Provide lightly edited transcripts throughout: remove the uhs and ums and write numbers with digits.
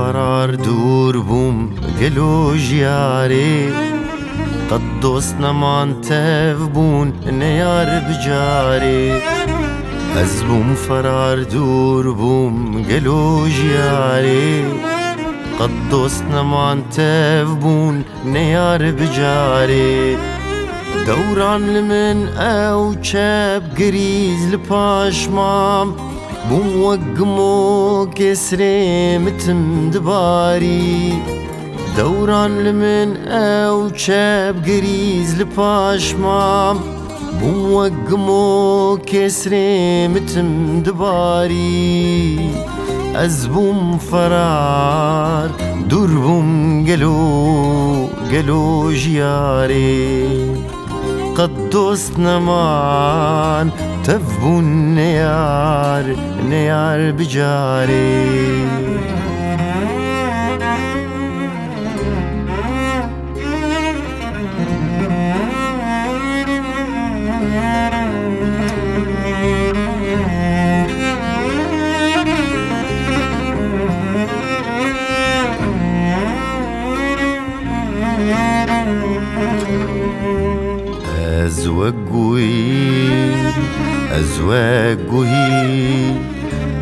فرار دور بوم قلو جياري قد دوستنا مان تفبون نيار بجاري أزبوم فرار دور بوم قلو جياري قد دوستنا مان تفبون نيار بجاري دوران لمن او چب گریز لپاشمام بوم وقمو كسري متم دباري دوران لمن او چب گریز لپاشمام بوم وقمو كسري متم دباري أزبوم فرار دور بوم قلو جياري قد دوستنا مان تفبون نيار بجاري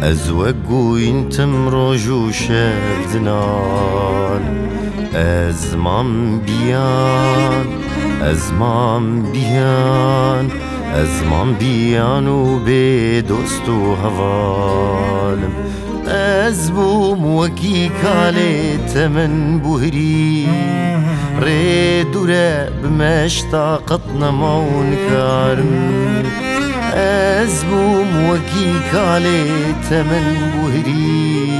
أزوقوي انتم روجو شردنان أزمان بيان وبدوستو هفالم أزبوم وكي كالي تمن بهري ريد وراب مشتاقتنا مون كارم أزبوم وكي كالي تمن بهري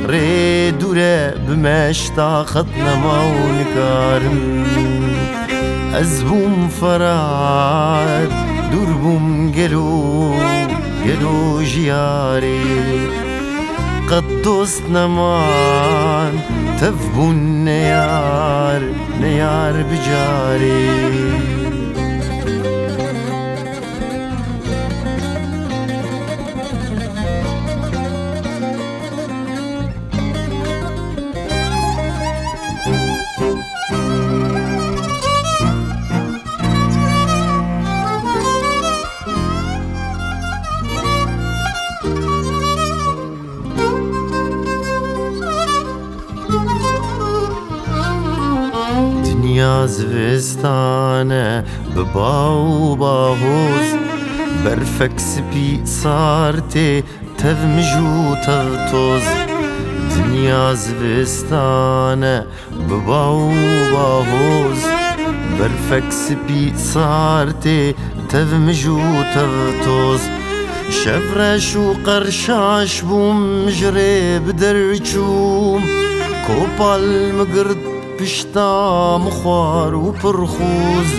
ريد وراب مشتاقتنا مون كارم أزبوم فرار دربوم قلو جياري قد دوستنا مان تفبون نيار بجاري دنيا زوستانه بباو باهوز برفك سبي صارتي تفمجو تغطوز دنيا زوستانه بباو باهوز برفك سبي صارتي تفمجو تغطوز شفرش وقرشاش بوم جري بدرجوم كوبال مقرد بشتا مخوار وبرخوز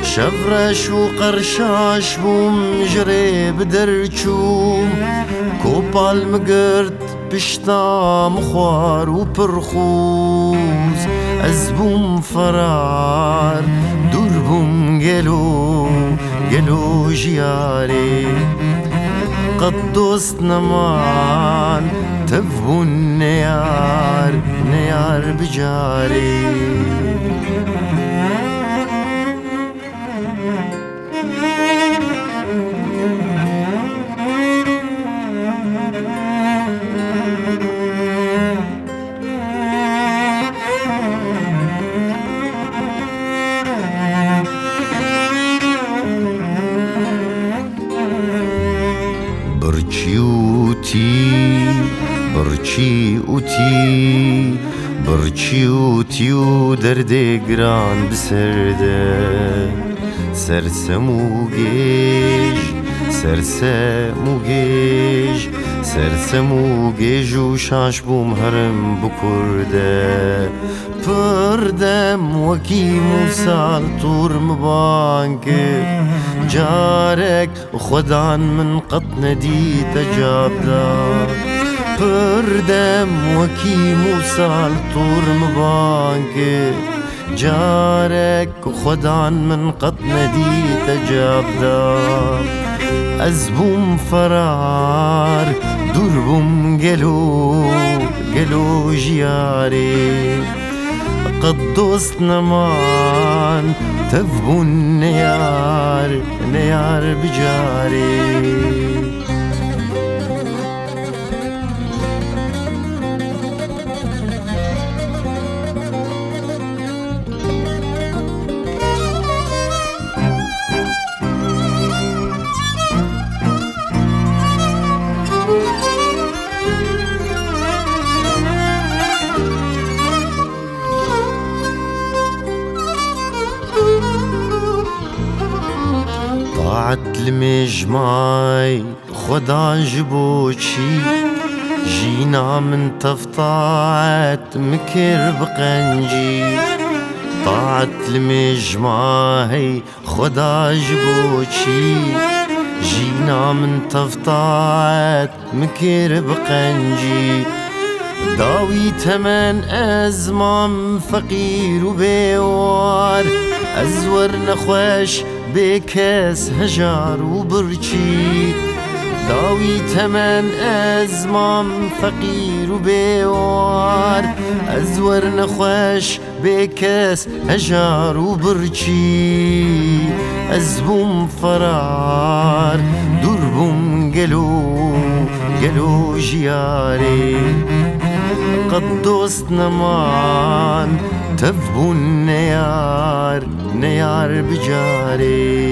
شفرش وقرشاش بوم جري بدرجوم كوبال مقرد بشتا مخوار وبرخوز أزبوم فرار دور بوم قلو جياري قد دوستنا مان تفبون نيار بجاري برچی اوتی و درد گران بسرده سرسمو گیج و شاش بوم هرم بکرده پردم وکی موسال طور مبانکه جارك خدان من قط نديت جابدا پردم وكي موسى طور مبانك جارك خدان من قط نديت جابدا أزبوم فرار دربوم قلو جياري قد دوست نمان تفبون نيار نيار بجاري طاعت المجماي خدا جبوشي جينا من تفطاعت مكر بقنجي طاعت المجماي خدا جبوشي جينا من تفطاعت مكر بقنجي داوي تمن أزمام فقير وبيوار أزور نخوش بكاس هجار وبرشي داوي تمن أزمام فقير وبيوار أزور نخوش بكاس هجار وبرشي أزبوم فرار دربوم قلو جياري قد دوست نمان تفبون نيار نيار بجاري